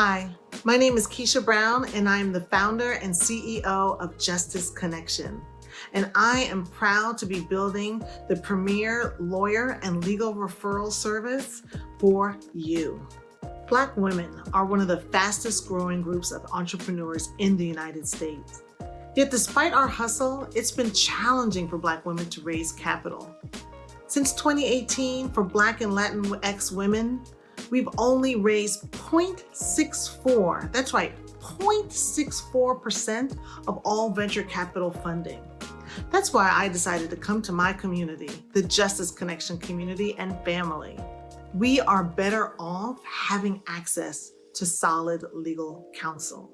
Hi, my name is Kisha Brown, and I am the founder and CEO of Justice Connection. And I am proud to be building the premier lawyer and legal referral service for you. Black women are one of the fastest growing groups of entrepreneurs in the United States. Yet despite our hustle, it's been challenging for Black women to raise capital. Since 2018, for Black and Latinx women, we've only raised 0.64, that's right, 0.64% of all venture capital funding. That's why I decided to come to my community, the Justice Connection community and family. We are better off having access to solid legal counsel.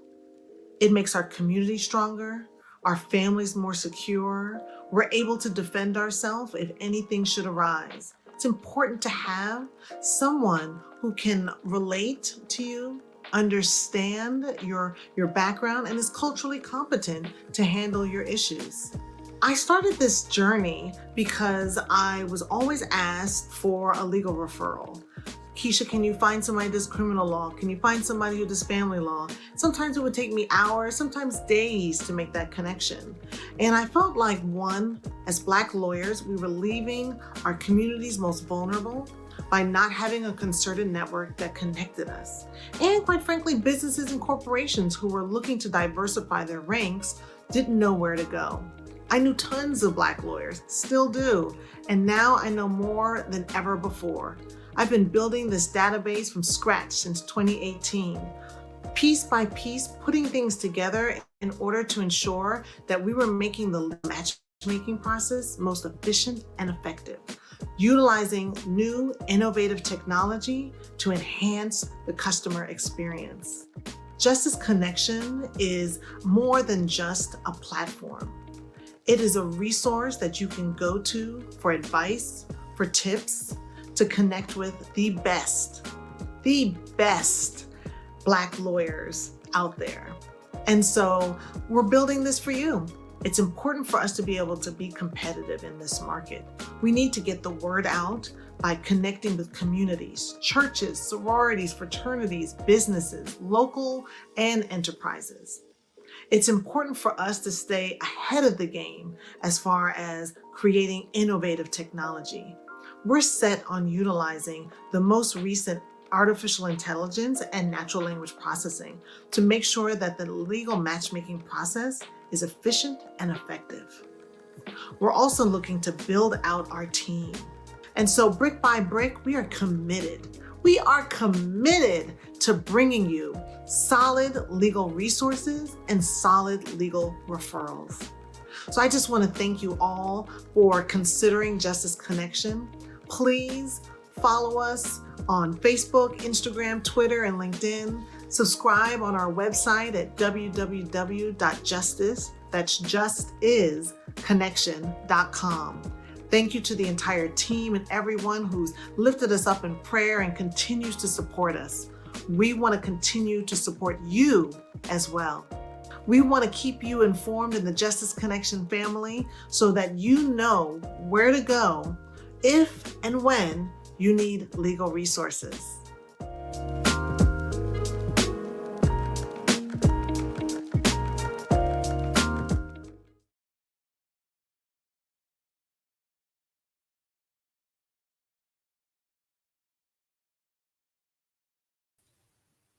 It makes our community stronger, our families more secure. We're able to defend ourselves if anything should arise. It's important to have someone who can relate to you, understand your background, and is culturally competent to handle your issues. I started this journey because I was always asked for a legal referral. Kisha, can you find somebody who does criminal law? Can you find somebody who does family law? Sometimes it would take me hours, sometimes days to make that connection. And I felt like, one, as Black lawyers, we were leaving our communities most vulnerable by not having a concerted network that connected us. And quite frankly, businesses and corporations who were looking to diversify their ranks didn't know where to go. I knew tons of Black lawyers, still do, and now I know more than ever before. I've been building this database from scratch since 2018, piece by piece, putting things together in order to ensure that we were making the matchmaking process most efficient and effective, utilizing new innovative technology to enhance the customer experience. Justice Connection is more than just a platform. It is a resource that you can go to for advice, for tips, to connect with the best Black lawyers out there. And so we're building this for you. It's important for us to be able to be competitive in this market. We need to get the word out by connecting with communities, churches, sororities, fraternities, businesses, local and enterprises. It's important for us to stay ahead of the game as far as creating innovative technology. We're set on utilizing the most recent artificial intelligence and natural language processing to make sure that the legal matchmaking process is efficient and effective. We're also looking to build out our team. And so brick by brick, we are committed. We are committed to bringing you solid legal resources and solid legal referrals. So I just want to thank you all for considering Justice Connection. Please follow us on Facebook, Instagram, Twitter, and LinkedIn. Subscribe on our website at www.justisconnection.com. Thank you to the entire team and everyone who's lifted us up in prayer and continues to support us. We want to continue to support you as well. We want to keep you informed in the Justice Connection family so that you know where to go if and when you need legal resources.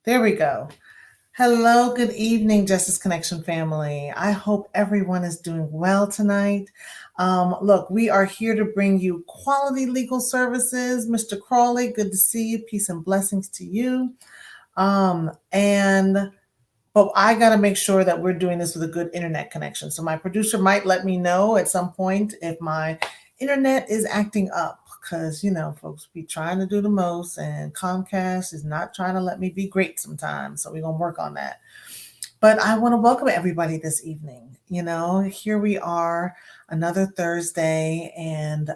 There we go. Hello, good evening, Justice Connection family. I hope everyone is doing well tonight. Look, we are here to bring you quality legal services. Mr. Crawley, good to see you. Peace and blessings to you. But I got to make sure that we're doing this with a good internet connection. So my producer might let me know at some point if my internet is acting up. Because, folks be trying to do the most, and Comcast is not trying to let me be great sometimes. So we're going to work on that. But I want to welcome everybody this evening. Here we are, another Thursday, and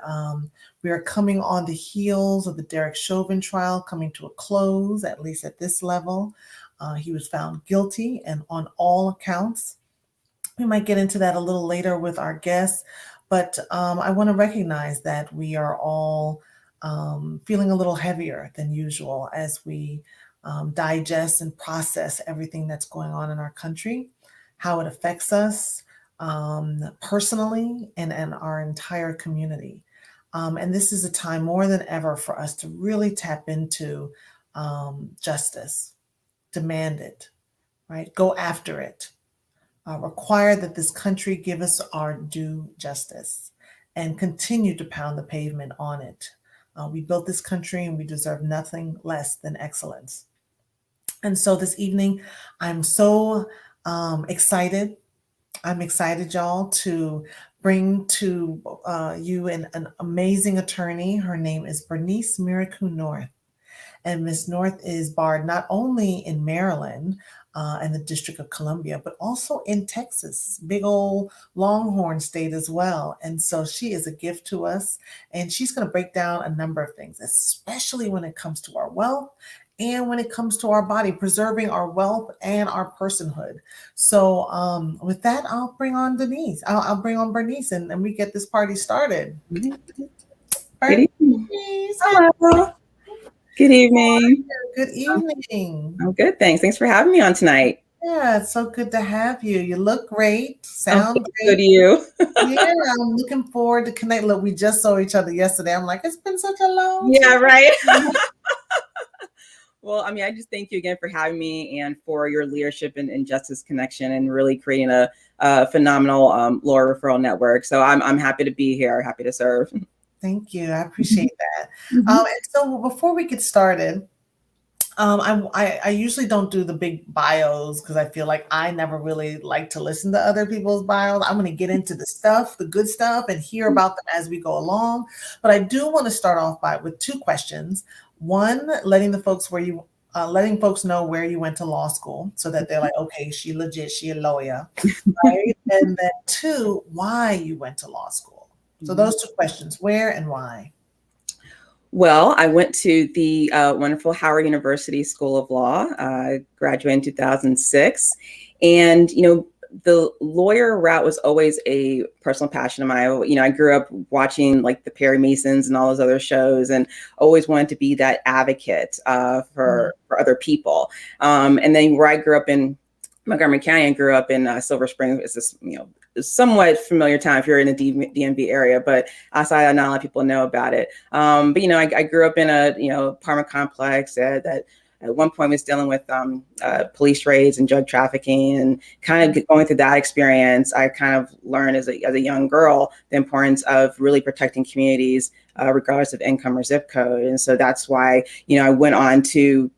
we are coming on the heels of the Derek Chauvin trial coming to a close, at least at this level. He was found guilty, and on all accounts. We might get into that a little later with our guests. But I want to recognize that we are all feeling a little heavier than usual as we digest and process everything that's going on in our country, how it affects us personally and our entire community. And this is a time more than ever for us to really tap into justice, demand it, right? Go after it. Require that this country give us our due justice and continue to pound the pavement on it. We built this country and we deserve nothing less than excellence. And so this evening, I'm so excited. I'm excited, y'all, to bring to you an amazing attorney. Her name is Bernice Mireku-North. And Ms. North is barred not only in Maryland and the District of Columbia, but also in Texas, big old Longhorn state as well. And so she is a gift to us. And she's going to break down a number of things, especially when it comes to our wealth and when it comes to our body, preserving our wealth and our personhood. So with that, I'll bring on Denise. I'll bring on Bernice and we get this party started. Good Bernice, evening. Hello. Good evening. Good evening. I'm good, thanks. Thanks for having me on tonight. Yeah, it's so good to have you. You look great, sound great. Good to you. Yeah, I'm looking forward to connect. Look, we just saw each other yesterday. I'm like, it's been such a long Yeah, right. Well, I mean, I just thank you again for having me and for your leadership in Justice Connection and really creating a phenomenal lawyer referral network. So I'm happy to be here, happy to serve. Thank you. I appreciate that. And so before we get started, I usually don't do the big bios because I feel like I never really like to listen to other people's bios. I'm going to get into the stuff, the good stuff, and hear about them as we go along. But I do want to start off with two questions. One, letting folks know where you went to law school so that they're like, okay, she legit, she a lawyer, right? And then two, why you went to law school. So those two questions, where and why? Well, I went to the wonderful Howard University School of Law. I graduated in 2006. And, the lawyer route was always a personal passion of mine. I grew up watching like the Perry Masons and all those other shows and always wanted to be that advocate for other people. And then where I grew up in Montgomery County, I grew up in Silver Spring. It's this, somewhat familiar town if you're in the DMV area, but outside, not a lot of people know about it. But I grew up in a apartment complex that at one point was dealing with police raids and drug trafficking, and kind of going through that experience, I kind of learned as a young girl the importance of really protecting communities regardless of income or zip code. And so that's why I went on to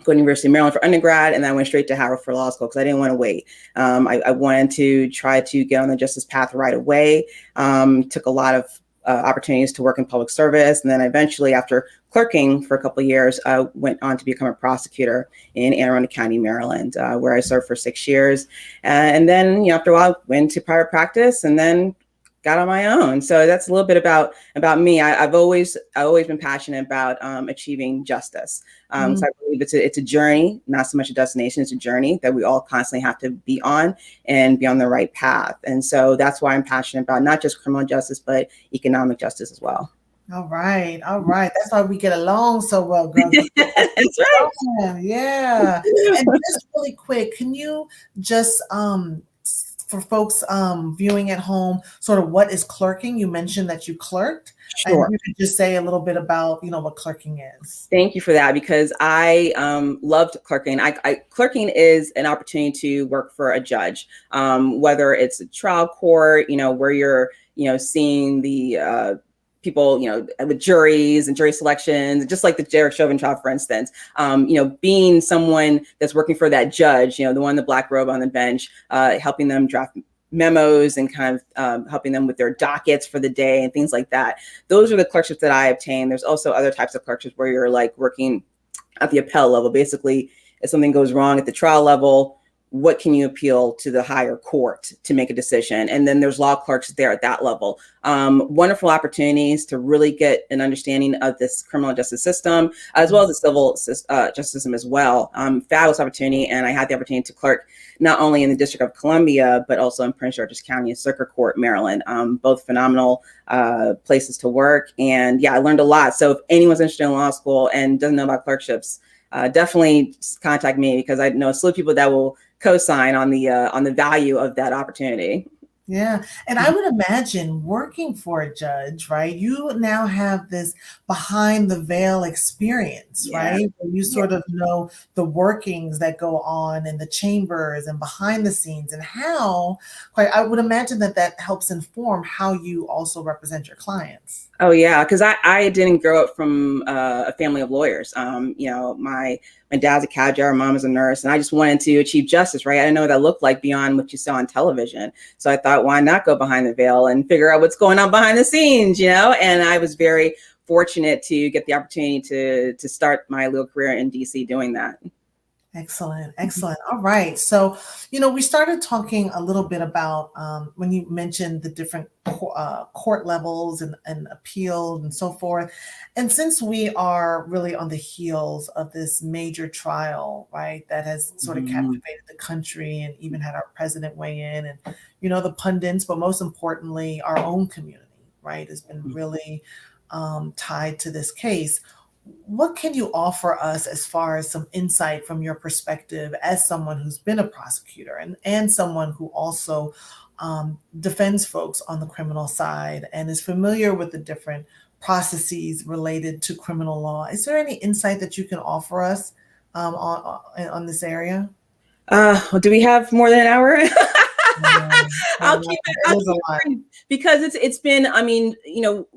go to University of Maryland for undergrad, and then I went straight to Howard for law school because I didn't want to wait. I wanted to try to get on the justice path right away. Took a lot of opportunities to work in public service, and then eventually, after clerking for a couple of years, I went on to become a prosecutor in Anne Arundel County, Maryland, where I served for 6 years. And then, after a while, went to private practice, and then got on my own. So that's a little bit about me. I've always been passionate about achieving justice. So I believe it's a journey, not so much a destination. It's a journey that we all constantly have to be on and be on the right path. And so that's why I'm passionate about not just criminal justice, but economic justice as well. All right. That's why we get along so well, girl. That's right. Yeah. And just really quick, can you just for folks viewing at home, sort of what is clerking? You mentioned that you clerked. Sure. And you could just say a little bit about, what clerking is. Thank you for that, because I loved clerking. Clerking is an opportunity to work for a judge, whether it's a trial court, where you're, seeing the people, with juries and jury selections, just like the Derek Chauvin trial, for instance, being someone that's working for that judge, the one in the black robe on the bench, helping them draft memos and kind of helping them with their dockets for the day and things like that. Those are the clerkships that I obtained. There's also other types of clerkships where you're like working at the appellate level. Basically, if something goes wrong at the trial level, what can you appeal to the higher court to make a decision? And then there's law clerks there at that level. Wonderful opportunities to really get an understanding of this criminal justice system, as well as the civil justice system as well. Fabulous opportunity. And I had the opportunity to clerk not only in the District of Columbia, but also in Prince George's County and Circuit Court, Maryland. Both phenomenal places to work. And yeah, I learned a lot. So if anyone's interested in law school and doesn't know about clerkships, definitely contact me, because I know a slew of people that will co-sign on the value of that opportunity. Yeah. And I would imagine working for a judge, right? You now have this behind the veil experience, Yeah. right? Where you Yeah. sort of know the workings that go on in the chambers and behind the scenes, and how, quite, I would imagine that that helps inform how you also represent your clients. Oh yeah, because I didn't grow up from a family of lawyers. My dad's a cab driver, mom is a nurse, and I just wanted to achieve justice, right? I didn't know what that looked like beyond what you saw on television. So I thought, why not go behind the veil and figure out what's going on behind the scenes, And I was very fortunate to get the opportunity to start my legal career in DC doing that. Excellent, excellent. All right. So, we started talking a little bit about when you mentioned the different court levels and appeal and so forth. And since we are really on the heels of this major trial, right, that has sort of captivated the country and even had our president weigh in, and, the pundits, but most importantly, our own community, right, has been really tied to this case. What can you offer us as far as some insight from your perspective as someone who's been a prosecutor and someone who also defends folks on the criminal side and is familiar with the different processes related to criminal law? Is there any insight that you can offer us on this area? Do we have more than an hour? Yeah, I'll keep it is a lot. it brief, because it's been, I mean,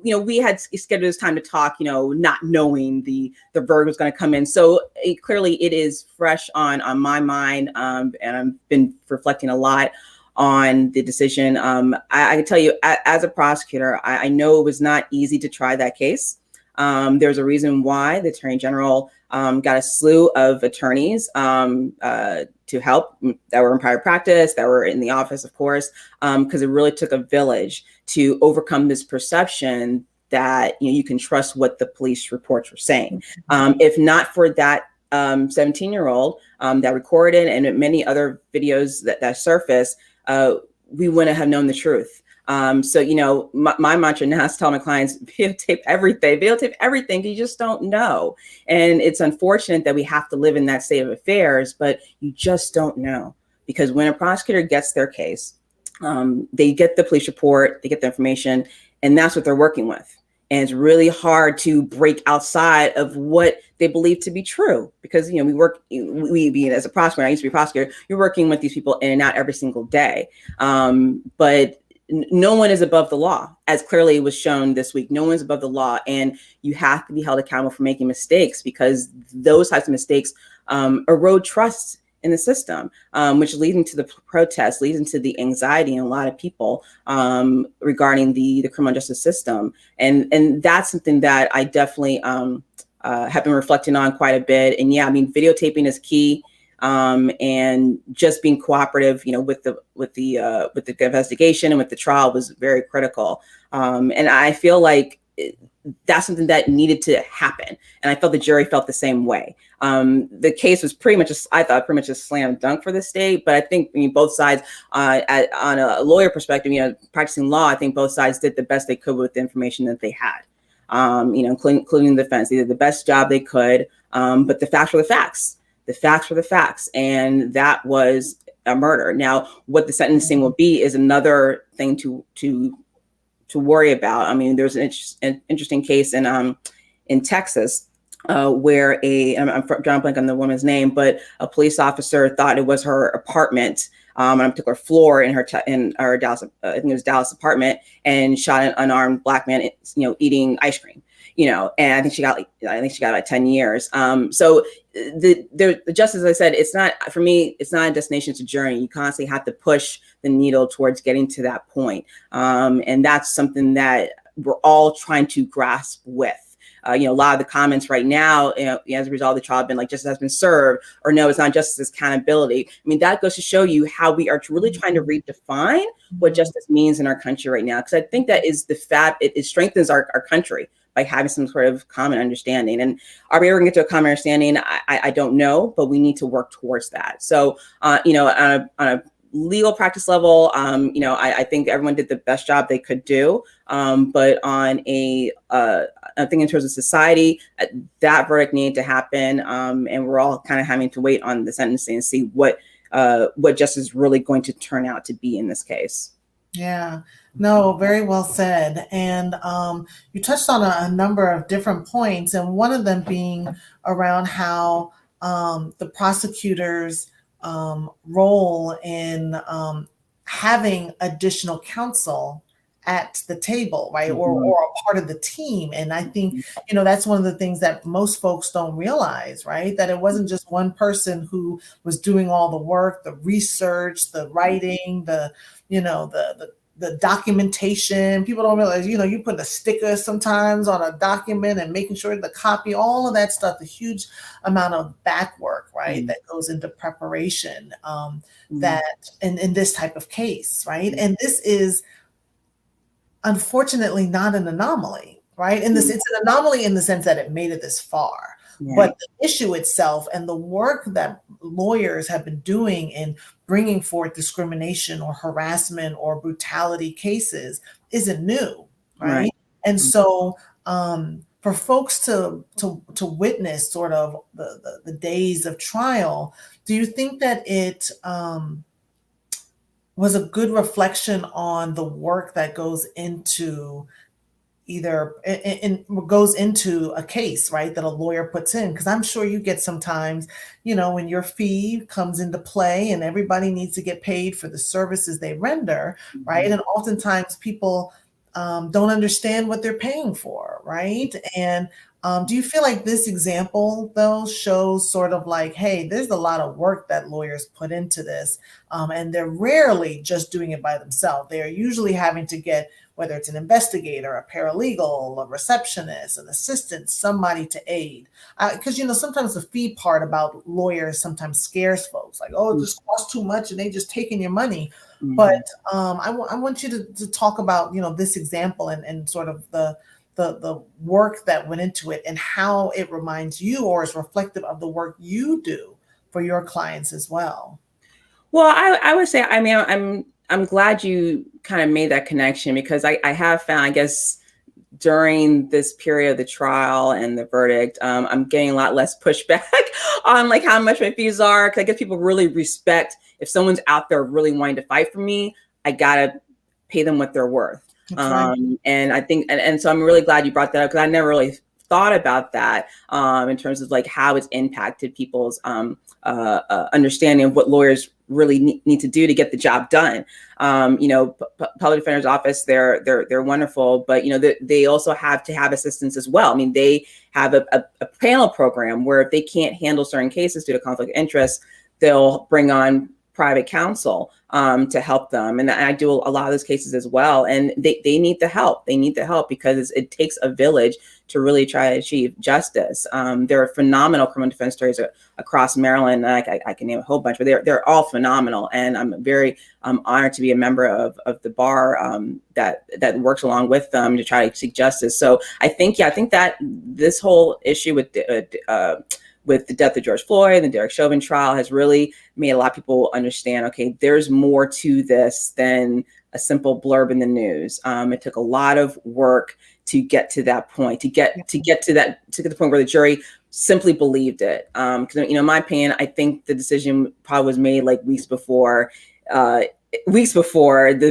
we had scheduled this time to talk, not knowing the verdict was going to come in. So clearly it is fresh on my mind. And I've been reflecting a lot on the decision. I can tell you, as a prosecutor, I know it was not easy to try that case. There's a reason why the Attorney General got a slew of attorneys to help that were in private practice, that were in the office, of course, because it really took a village to overcome this perception that you can trust what the police reports were saying. If not for that 17-year-old that recorded and many other videos that surfaced, we wouldn't have known the truth. So, my mantra now is to tell my clients, videotape everything. You just don't know. And it's unfortunate that we have to live in that state of affairs, but you just don't know. Because when a prosecutor gets their case, they get the police report, they get the information, and that's what they're working with. And it's really hard to break outside of what they believe to be true, because, we as a prosecutor, I used to be a prosecutor, you're working with these people in and out every single day. But no one is above the law, as clearly was shown this week. No one's above the law, and you have to be held accountable for making mistakes, because those types of mistakes erode trust in the system, which leads into the protests, leads into the anxiety in a lot of people regarding the criminal justice system. And that's something that I definitely have been reflecting on quite a bit. And yeah, I mean, videotaping is key. And just being cooperative, with the investigation and with the trial was very critical. And I feel like that's something that needed to happen. And I felt the jury felt the same way. The case was pretty much a slam dunk for the state. But I think both sides, on a lawyer perspective, practicing law, I think both sides did the best they could with the information that they had. Including the defense. They did the best job they could. But the facts were the facts. The facts were the facts, and that was a murder. Now, what the sentencing will be is another thing to worry about. I mean, there's an interesting case in Texas where I'm drawing a blank on the woman's name, but a police officer thought it was her apartment on a particular floor in her Dallas, I think it was Dallas apartment, and shot an unarmed Black man, eating ice cream. And I think she got like 10 years. So the justice, as I said, it's not, for me, it's not a destination, it's a journey. You constantly have to push the needle towards getting to that point. And that's something that we're all trying to grasp with. A lot of the comments right now, as a result of the trial, have been like, justice has been served, or no, it's not justice, accountability. I mean, that goes to show you how we are really trying to redefine what justice means in our country right now. Because I think that is it strengthens our country by having some sort of common understanding. And are we ever gonna get to a common understanding? I don't know, but we need to work towards that. So, on a legal practice level, I think everyone did the best job they could do. But on I think in terms of society, that verdict needed to happen. And we're all kind of having to wait on the sentencing and see what justice is really going to turn out to be in this case. Yeah, no, very well said. And you touched on a number of different points, and one of them being around how the prosecutor's role in having additional counsel at the table, right, or a part of the team. And I think, that's one of the things that most folks don't realize, right, that it wasn't just one person who was doing all the work, the research, the writing, the documentation. People don't realize, you put a sticker sometimes on a document and making sure the copy, all of that stuff, the huge amount of back work, right, that goes into preparation that in this type of case, right? And this is unfortunately not an anomaly, right? It's an anomaly in the sense that it made it this far. But the issue itself and the work that lawyers have been doing in bringing forth discrimination or harassment or brutality cases isn't new, right? And so for folks to witness sort of the days of trial, do you think that it was a good reflection on the work that goes into goes into a case, right, that a lawyer puts in? Because I'm sure you get sometimes, when your fee comes into play and everybody needs to get paid for the services they render, right? And oftentimes people don't understand what they're paying for, right? And do you feel like this example, though, shows sort of like, hey, there's a lot of work that lawyers put into this, and they're rarely just doing it by themselves. They're usually having to get, whether it's an investigator, a paralegal, a receptionist, an assistant, somebody to aid. Because, sometimes the fee part about lawyers sometimes scares folks, like, oh, it just costs too much and they just taking your money. But I want you to talk about, this example and sort of the work that went into it and how it reminds you or is reflective of the work you do for your clients as well. Well, I would say, I mean, I'm glad you kind of made that connection, because I have found, I guess, during this period of the trial and the verdict, I'm getting a lot less pushback on like how much my fees are. Because I guess people really respect, if someone's out there really wanting to fight for me, I gotta pay them what they're worth. Right. And I think, and so I'm really glad you brought that up, because I never really thought about that in terms of like how it's impacted people's understanding of what lawyers really need to do to get the job done. Public defender's office, they're wonderful, but they also have to have assistance as well. I mean, they have a panel program where if they can't handle certain cases due to conflict of interest, they'll bring on private counsel to help them. And I do a lot of those cases as well. And they need the help. They need the help because it takes a village to really try to achieve justice. There are phenomenal criminal defense attorneys across Maryland. I can name a whole bunch, but they're all phenomenal. And I'm very honored to be a member of the bar that works along with them to try to seek justice. So I think that this whole issue with the death of George Floyd and the Derek Chauvin trial has really made a lot of people understand, okay, there's more to this than a simple blurb in the news. It took a lot of work to get to that point, to get to the point where the jury simply believed it. Because, in my opinion, I think the decision probably was made like weeks before the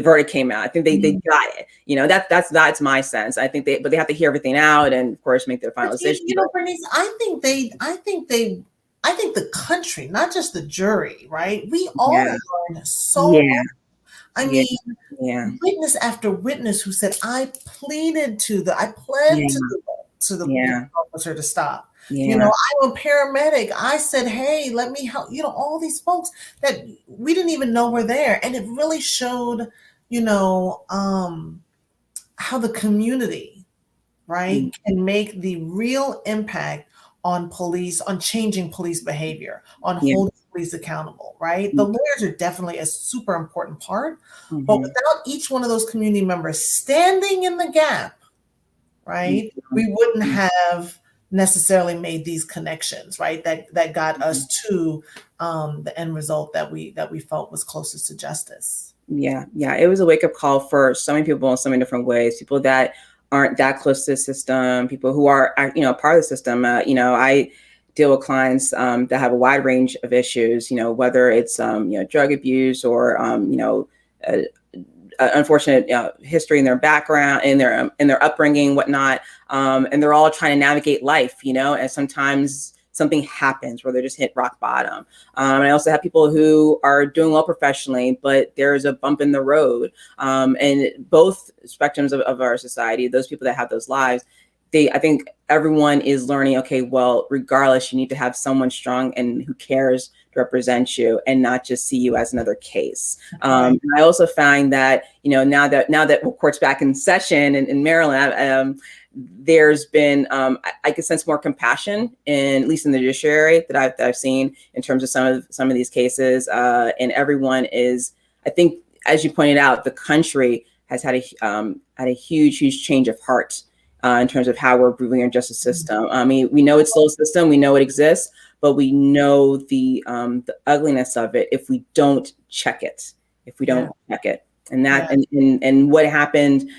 verdict came out. I think they got it. That's my sense. I think but they have to hear everything out and of course make their final decision. Bernice, I think the country, not just the jury, right? We all learned so much. I mean, witness after witness who said, I pled to the police officer to stop. I'm a paramedic. I said, hey, let me help. All these folks that we didn't even know were there. And it really showed, how the community, right, can make the real impact on police, on changing police behavior, on holding police accountable, right? The lawyers are definitely a super important part, but without each one of those community members standing in the gap, right, we wouldn't have necessarily made these connections, right? That got us to the end result that we felt was closest to justice. Yeah, yeah. It was a wake-up call for so many people in so many different ways. People that aren't that close to the system, people who are, part of the system. I deal with clients that have a wide range of issues, whether it's, drug abuse or, uh, unfortunate history in their background, in their upbringing, whatnot, and they're all trying to navigate life, and sometimes something happens where they just hit rock bottom. I also have people who are doing well professionally, but there's a bump in the road. And both spectrums of our society, those people that have those lives, I think everyone is learning, okay, well, regardless, you need to have someone strong and who cares to represent you and not just see you as another case. Right. I also find that, now that court's back in session in Maryland, there's been, I can sense more compassion at least in the judiciary that I've seen in terms of some of these cases. And everyone is, I think, as you pointed out, the country has had a huge change of heart in terms of how we're improving our justice system. I mean, we know it's a slow system, we know it exists, but we know the ugliness of it if we don't check it. And that and what happened.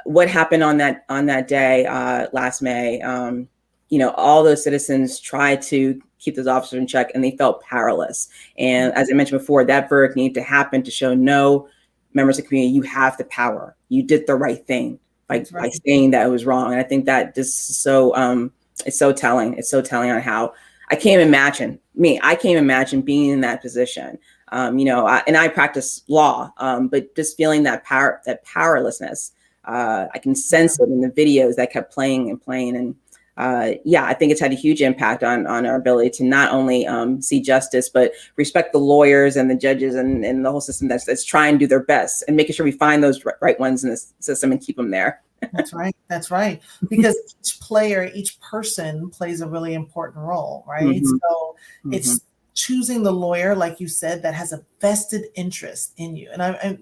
What happened on that day last May, all those citizens tried to keep those officers in check and they felt powerless. And as I mentioned before, that verdict needed to happen to show no members of the community, you have the power. You did the right thing by saying that it was wrong. And I think that just it's so telling. It's so telling on how I can't imagine being in that position. And I practice law, but just feeling that powerlessness. I can sense it in the videos that kept playing. And I think it's had a huge impact on our ability to not only see justice, but respect the lawyers and the judges and the whole system that's trying to do their best and making sure we find those right ones in the system and keep them there. That's right. Because each person plays a really important role, right? So it's choosing the lawyer, like you said, that has a vested interest in you. And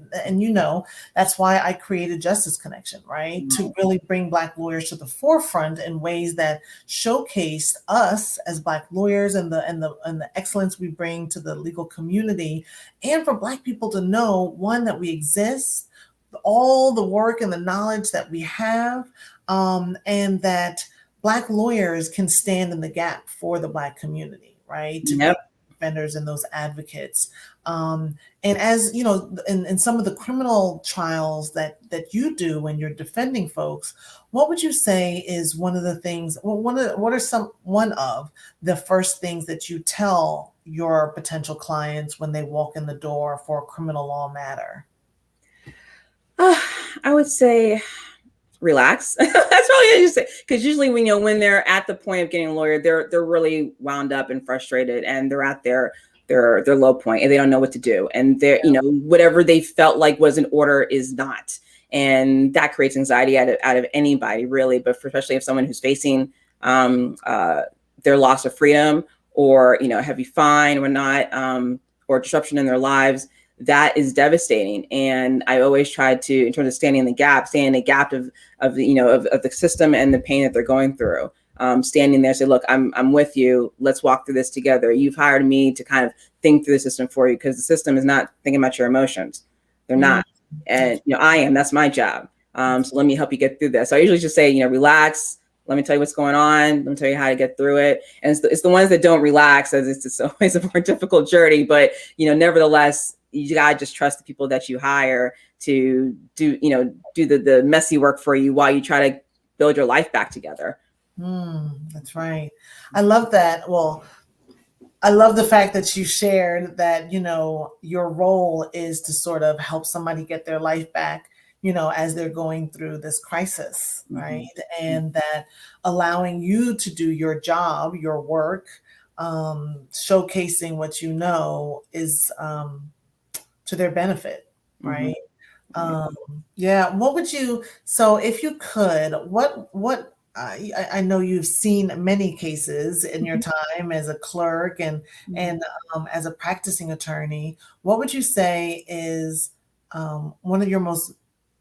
that's why I created Justice Connection, right? To really bring Black lawyers to the forefront in ways that showcase us as Black lawyers and the excellence we bring to the legal community, and for Black people to know, one, that we exist, all the work and the knowledge that we have, and that Black lawyers can stand in the gap for the Black community, right? To be defenders and those advocates. And as you know, in some of the criminal trials that you do when you're defending folks, what would you say is one of the first things that you tell your potential clients when they walk in the door for a criminal law matter? I would say relax. That's probably what you say. Because usually when they're at the point of getting a lawyer, they're really wound up and frustrated, and they're at their low point, and they don't know what to do. And they're whatever they felt like was in order is not, and that creates anxiety out of anybody really, but especially if someone who's facing their loss of freedom or heavy fine or not, or disruption in their lives. That is devastating. And I always try to, in terms of standing in the gap of the system and the pain that they're going through, standing there, say, look, I'm with you. Let's walk through this together. You've hired me to kind of think through the system for you, because the system is not thinking about your emotions. They're not. And, I am, that's my job. So let me help you get through this. So I usually just say, relax. Let me tell you what's going on. Let me tell you how to get through it. And it's the ones that don't relax, as it's always a more difficult journey. But, nevertheless, you gotta just trust the people that you hire to do the messy work for you while you try to build your life back together. That's right. I love that. Well, I love the fact that you shared that, your role is to sort of help somebody get their life back, as they're going through this crisis, right? And that allowing you to do your job, your work, showcasing what is to their benefit, right? What would you, so if you could, what I know you've seen many cases in your time as a clerk and as a practicing attorney. What would you say is one of your most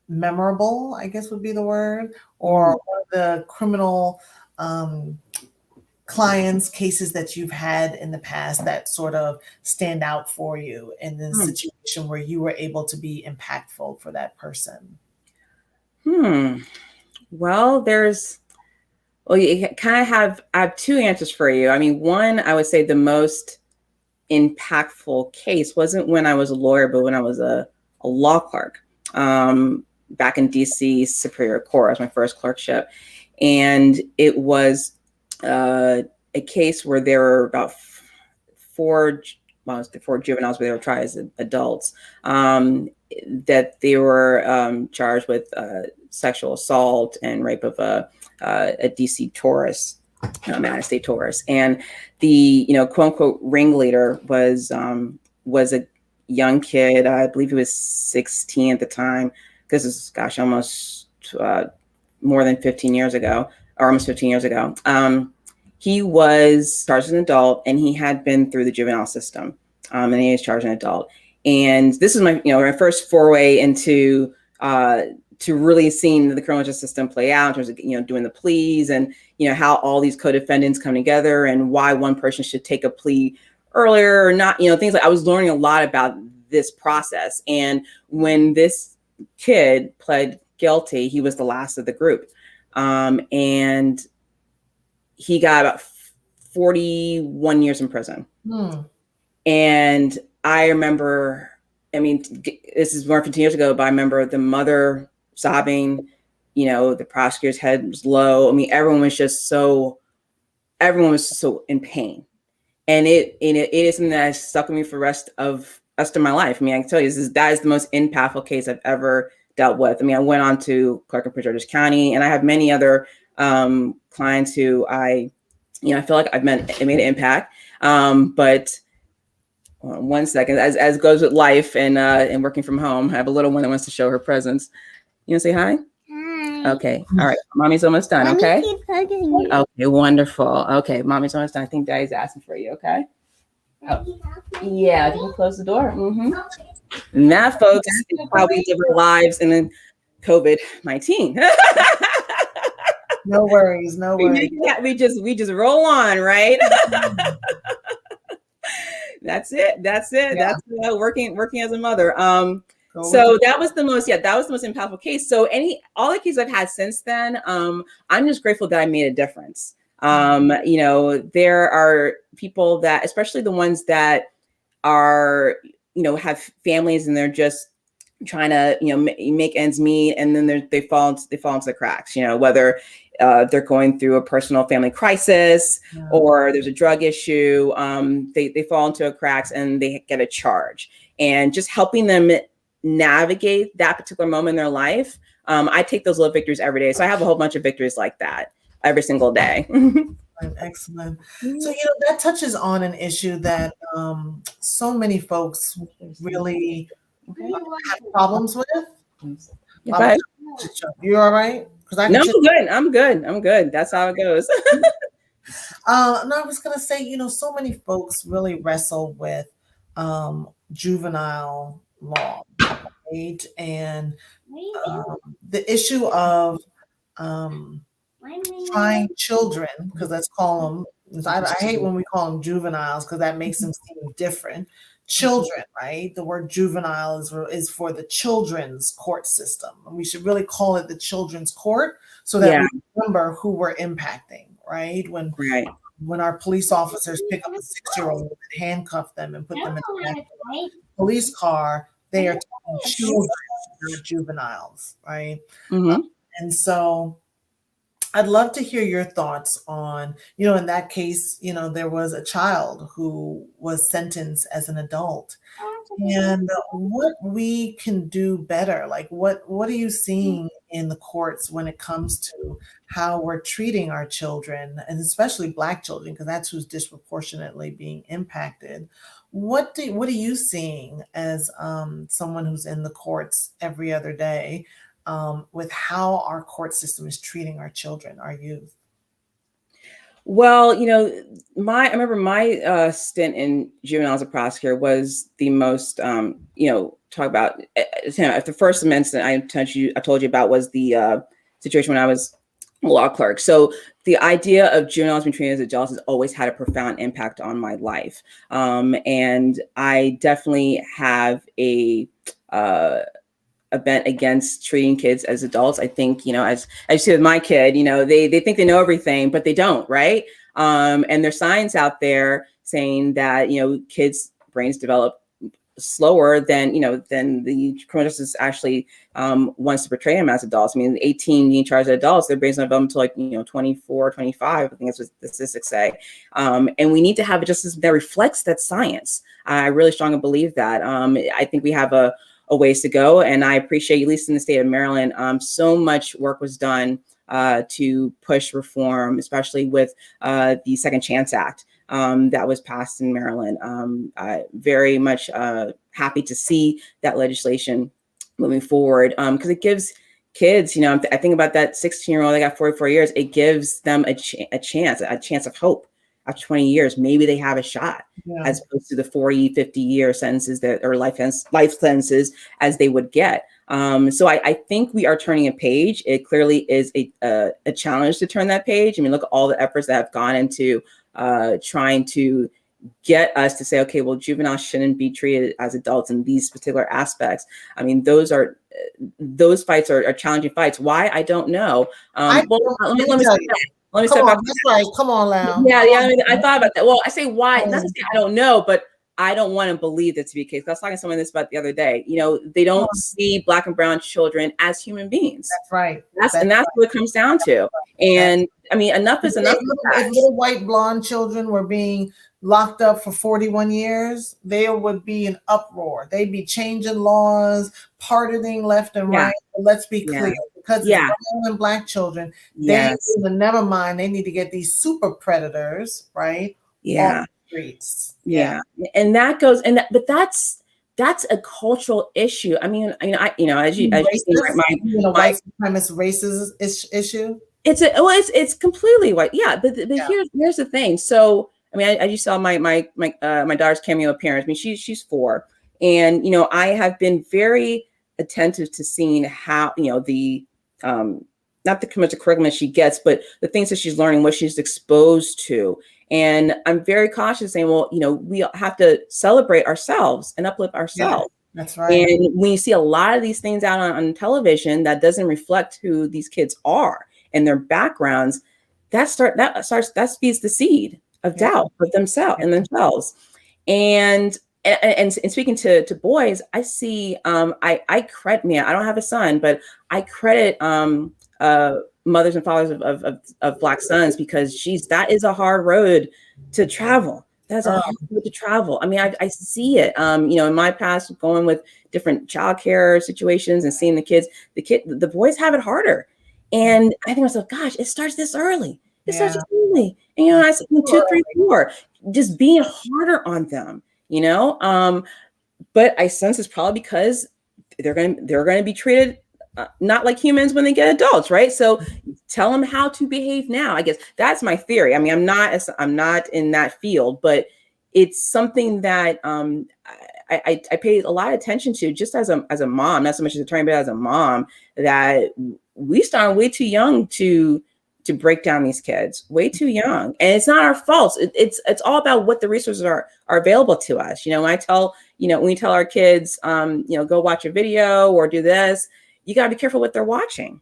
memorable, I guess would be the word, or one of the criminal clients, cases that you've had in the past that sort of stand out for you in the situation where you were able to be impactful for that person? Well, you kind of I have two answers for you. I mean, one, I would say the most impactful case wasn't when I was a lawyer, but when I was a law clerk back in DC Superior Court. It was my first clerkship. And it was a case where there were about four juveniles where they were tried as adults, that they were charged with sexual assault and rape of a DC tourist, United States tourist. And the, quote unquote ringleader was a young kid. I believe he was 16 at the time. This is, almost more than 15 years ago, or almost 15 years ago. He was charged as an adult, and he had been through the juvenile system, and he was charged as an adult. And this is my, my first foray into to really seeing the criminal justice system play out in terms of, doing the pleas and, how all these co-defendants come together and why one person should take a plea earlier or not, things like I was learning a lot about this process. And when this kid pled guilty, he was the last of the group. And he got about 41 years in prison. And I remember, this is more than 15 years ago, but I remember the mother sobbing, the prosecutor's head was low. Everyone was so in pain. And it is something that has stuck with me for the rest of my life. I can tell you, that is the most impactful case I've ever dealt with. I went on to clerk in Prince George's County, and I have many other clients who I feel like I've made an impact. But one second, as goes with life and working from home, I have a little one that wants to show her presence. You want to say hi? Hi. Okay. All right. Mommy's almost done. Okay. Keep hugging you. Okay. Wonderful. Okay. Mommy's almost done. I think Daddy's asking for you. Okay. Oh. Yeah. You can close the door. And that, folks, is how we live our lives in the COVID-19. No worries. No worries. We just roll on, right? That's it. Yeah. That's working as a mother. So that was the most impactful case. So all the cases I've had since then, I'm just grateful that I made a difference. There are people that, especially the ones that are, have families and they're just trying to, make ends meet, and then they fall into the cracks, whether they're going through a personal family crisis or there's a drug issue, they fall into a cracks and they get a charge, and just helping them navigate that particular moment in their life. I take those little victories every day. So I have a whole bunch of victories like that every single day. Excellent. So, that touches on an issue that so many folks really have problems with. You all right? No, I'm good. That's how it goes. No, I was going to say, so many folks really wrestle with juvenile law, right? And the issue of trying children, because let's call them, I hate when we call them juveniles because that makes them seem different. Children, right? The word juvenile is for the children's court system. And we should really call it the children's court so that we remember who we're impacting, right? When our police officers pick up a 6-year-old and handcuff them and put them in the back of a police car, they are talking children, not juveniles, right? And so I'd love to hear your thoughts on, in that case, there was a child who was sentenced as an adult, and what we can do better. Like, what are you seeing in the courts when it comes to how we're treating our children, and especially Black children, because that's who's disproportionately being impacted. What are you seeing as someone who's in the courts every other day? With how our court system is treating our children, our youth? Well, I remember my stint in juvenile as a prosecutor was the most, talk about the first incident I told you about was the situation when I was a law clerk. So the idea of juveniles being treated as adults has always had a profound impact on my life. And I definitely have a bent against treating kids as adults. I think, as you see with my kid, they think they know everything, but they don't, right? And there's science out there saying that, kids' brains develop slower than the criminal justice actually wants to portray them as adults. I mean, 18 being charged as adults, their brains don't develop until 24, 25. I think that's what the statistics say. And we need to have a justice that reflects that science. I really strongly believe that. I think we have a ways to go, and I appreciate, at least in the state of Maryland, so much work was done to push reform, especially with the Second Chance Act. That was passed in Maryland. Very much happy to see that legislation moving forward, because it gives kids, I think about that 16-year-old that got 44 years, it gives them a chance of hope. After 20 years, maybe they have a shot, as opposed to the 40, 50-year sentences or life sentences as they would get. So I think we are turning a page. It clearly is a challenge to turn that page. I mean, look at all the efforts that have gone into trying to get us to say, okay, well, juveniles shouldn't be treated as adults in these particular aspects. I mean, those fights are challenging fights. Why? I don't know. Let me step back. That's right. Come on now. Yeah. I mean, I thought about that. Well, I say why. Not to say I don't know, but I don't want to believe that to be the case. I was talking to someone this about the other day. They don't see Black and brown children as human beings. That's right. That's what it comes down to. And I mean, enough is enough. If little white blonde children were being locked up for 41 years, there would be an uproar. They'd be changing laws, pardoning left and right. But let's be clear, because it's brown and Black children, they never mind. They need to get these super predators, right? Yeah. On the streets. Yeah. And that goes, but that's a cultural issue. I mean, as you see, my white supremacist racist issue. It's completely white. Yeah. But here's the thing. So, I mean, as you saw my daughter's cameo appearance. I mean, she's 4, and I have been very attentive to seeing how the not the much curriculum she gets, but the things that she's learning, what she's exposed to. And I'm very cautious, saying, well, we have to celebrate ourselves and uplift ourselves. Yeah, that's right. And when you see a lot of these things out on television that doesn't reflect who these kids are and their backgrounds, that feeds the seed of doubt of themselves. And speaking to boys, I see, I credit, I don't have a son, but I credit mothers and fathers of Black sons, because that is a hard road to travel. That's a hard road to travel. I mean, I see it, in my past, going with different childcare situations and seeing the boys have it harder. And I think to myself, gosh, it starts this early. It starts this early. And, I said 2, 3, 4, just being harder on them, but I sense it's probably because they're going to be treated not like humans when they get adults, right? So tell them how to behave now. I guess that's my theory. I mean, I'm not in that field, but it's something that I pay a lot of attention to, just as a mom, not so much as an attorney, but as a mom, that we started way too young to break down these kids, way too young. And it's not our fault. It's all about what the resources are available to us. When I tell, when we tell our kids, go watch a video or do this, you got to be careful what they're watching.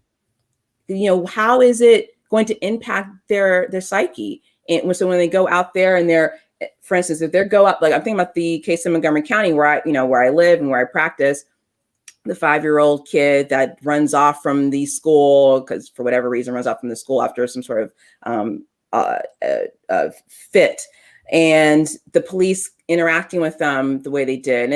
How is it going to impact their psyche? And so when they go out there and they're, for instance, if they go up, like I'm thinking about the case in Montgomery County where I live and where I practice, the 5-year-old kid that runs off from the school because for whatever reason runs off from the school after some sort of fit, and the police interacting with them the way they did.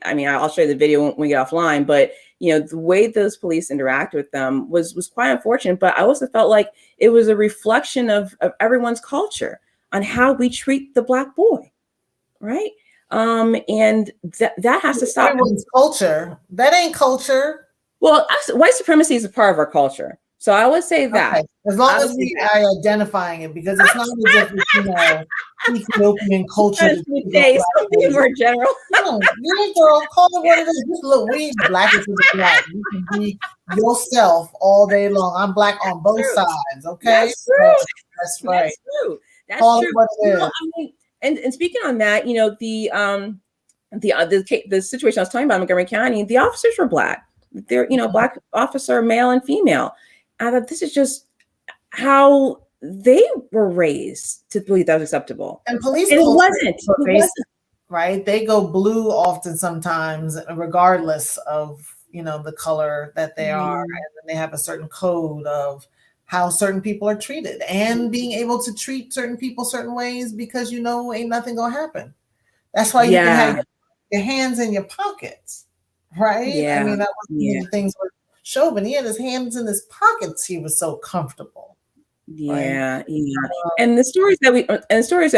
And I'll show you the video when we get offline, but the way those police interact with them was quite unfortunate. But I also felt like it was a reflection of everyone's culture on how we treat the Black boy, right? And that has to stop. Everyone's culture. That ain't culture. Well, white supremacy is a part of our culture. So I would say that. Okay. As long as we are identifying it, because it's not as if it's, Ethiopian culture. Something more general. No, Yeah, girl, call it what it is. Just look, we black is the black. You can be yourself all day long. I'm black on both sides, okay? That's true. So, that's right. That's true. That's Call true. it what it is. I mean, and speaking on that, the situation I was talking about in Montgomery County, the officers were black. They're, black officer, male and female. I thought this is just how they were raised to believe that was acceptable. And police, and it wasn't. Right? They go blue often sometimes, regardless of, the color that they are. And then they have a certain code of how certain people are treated and being able to treat certain people certain ways because, ain't nothing going to happen. That's why you can have your hands in your pockets, right? Yeah. I mean, that was one of the things where Chauvin, he had his hands in his pockets. He was so comfortable. Yeah, right? Yeah. And the stories that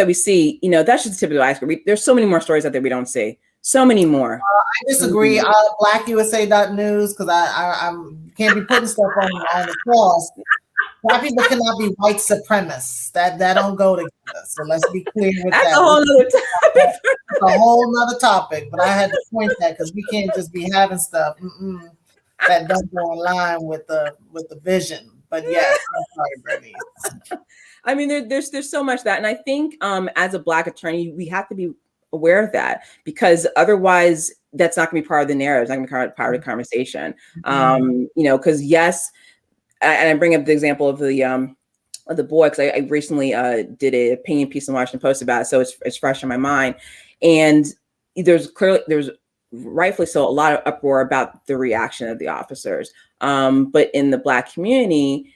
we see, that's just the tip of the iceberg. There's so many more stories out there we don't see. So many more. I disagree. BlackUSA.news, because I can't be putting stuff on the cross. Black people cannot be white supremacists. That don't go together. So let's be clear with that. That's a whole other topic. That's a whole nother topic. But I had to point that because we can't just be having stuff that don't go in line with the vision. But yes, I'm sorry, Bernice. I mean, there's so much that, and I think as a Black attorney, we have to be aware of that because otherwise, that's not going to be part of the narrative. It's not going to be part of the conversation. Because yes. And I bring up the example of the boy because I recently did an opinion piece in the Washington Post about it, so it's fresh in my mind. And there's rightfully so a lot of uproar about the reaction of the officers. But in the Black community,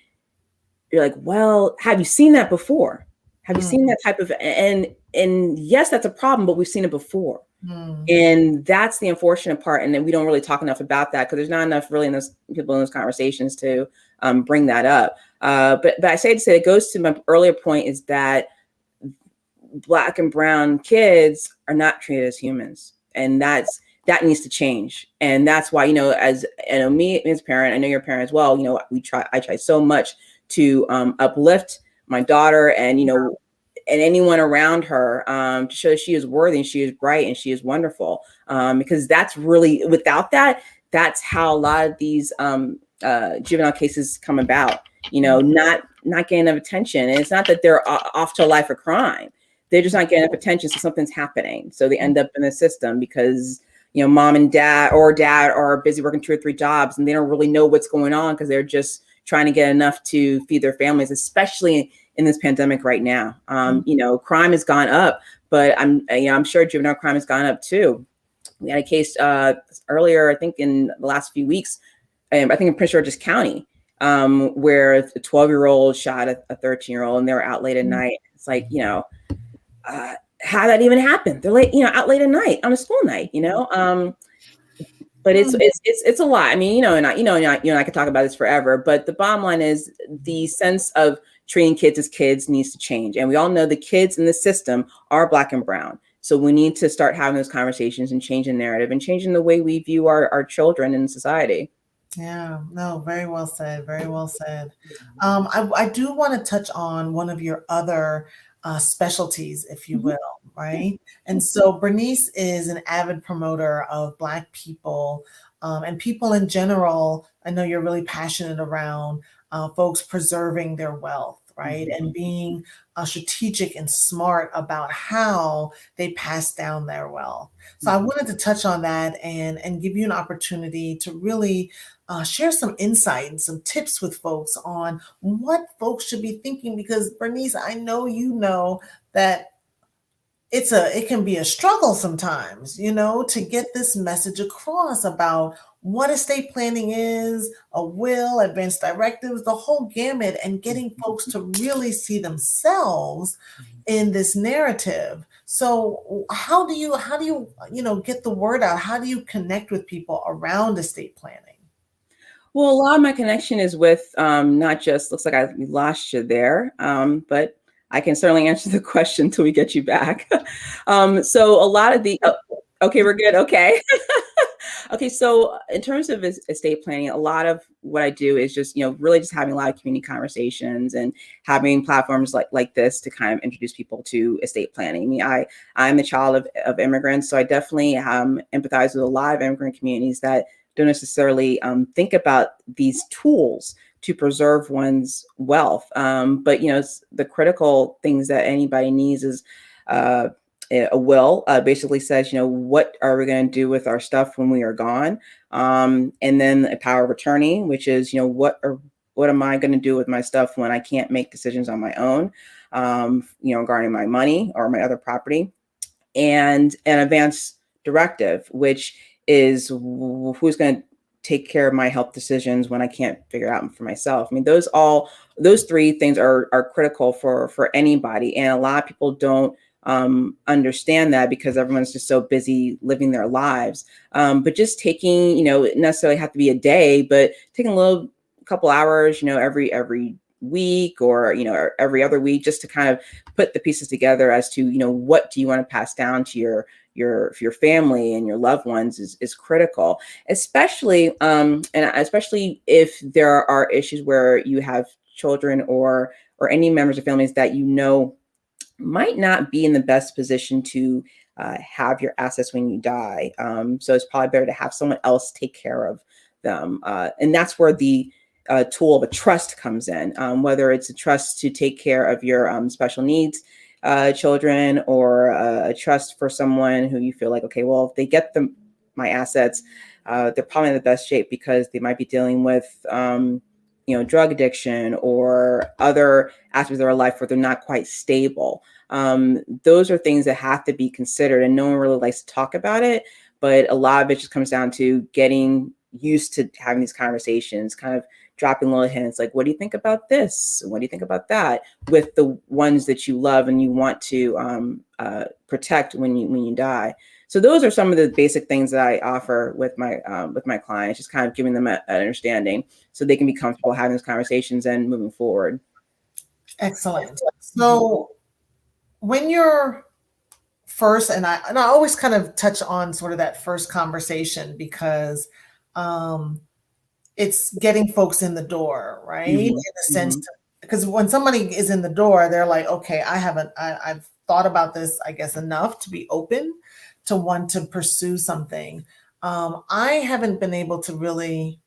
you're like, well, have you seen that before? Have you seen that type of and yes, that's a problem, but we've seen it before. And that's the unfortunate part. And then we don't really talk enough about that because there's not enough really people in those conversations to bring that up. But I say to say it goes to my earlier point is that Black and brown kids are not treated as humans. And that needs to change. And that's why, as me as a parent, I know you're a parent as well, I try so much to uplift my daughter and, and anyone around her to show that she is worthy and she is bright and she is wonderful. Because that's really, without that, that's how a lot of these juvenile cases come about, not getting enough attention. And it's not that they're off to a life of crime. They're just not getting enough attention. So something's happening. So they end up in the system because, mom and dad are busy working 2 or 3 jobs and they don't really know what's going on because they're just trying to get enough to feed their families, especially in this pandemic right now. Crime has gone up, but I'm sure juvenile crime has gone up too. We had a case earlier, I think in the last few weeks, I think in Prince George's County, where a 12-year-old shot a 13-year-old and they were out late at night. It's like, how that even happened? They're late, out late at night on a school night, But it's a lot. I mean, and I could talk about this forever, but the bottom line is the sense of treating kids as kids needs to change. And we all know the kids in the system are Black and brown. So we need to start having those conversations and changing the narrative and changing the way we view our children in society. Yeah, no, very well said. Very well said. I do want to touch on one of your other specialties, if you will, right? And so Bernice is an avid promoter of Black people and people in general. I know you're really passionate around folks preserving their wealth, right? And being strategic and smart about how they pass down their wealth. So I wanted to touch on that and give you an opportunity to really share some insight and some tips with folks on what folks should be thinking, because Bernice, I know that it can be a struggle sometimes, to get this message across about what estate planning is, a will, advanced directives, the whole gamut, and getting folks to really see themselves in this narrative. So how do you get the word out? How do you connect with people around estate planning? Well, a lot of my connection is with not just, looks like we lost you there, but I can certainly answer the question until we get you back. So a lot of okay, we're good. Okay. Okay, so in terms of estate planning, a lot of what I do is just, really just having a lot of community conversations and having platforms like this to kind of introduce people to estate planning. I mean, I'm a child of immigrants, so I definitely empathize with a lot of immigrant communities that don't necessarily think about these tools to preserve one's wealth. But the critical things that anybody needs is a will. Basically says, what are we going to do with our stuff when we are gone? And then a power of attorney, which is, what am I going to do with my stuff when I can't make decisions on my own, regarding my money or my other property, and an advance directive, which is who's going to take care of my health decisions when I can't figure out for myself. I mean, those three things are critical for anybody. And a lot of people don't understand that because everyone's just so busy living their lives. But just taking, it necessarily have to be a day, but taking a couple hours, every week or every other week, just to kind of put the pieces together as to what do you want to pass down to your family and your loved ones is critical, especially and especially if there are issues where you have children or any members of families that might not be in the best position to have your assets when you die. So it's probably better to have someone else take care of them. And that's where the tool of a trust comes in, whether it's a trust to take care of your special needs children, or a trust for someone who you feel like, okay, well, if they get my assets, they're probably in the best shape because they might be dealing with drug addiction or other aspects of their life where they're not quite stable. Those are things that have to be considered, and no one really likes to talk about it, but a lot of it just comes down to getting used to having these conversations, kind of dropping little hints like, what do you think about this? What do you think about that? With the ones that you love and you want to protect when you die. So those are some of the basic things that I offer with my clients, just kind of giving them an understanding so they can be comfortable having those conversations and moving forward. Excellent. So when you're first, and I always kind of touch on sort of that first conversation because it's getting folks in the door, right? Mm-hmm. In a sense, because when somebody is in the door, they're like, okay, I've thought about this, I guess, enough to be open to want to pursue something. I haven't been able to really,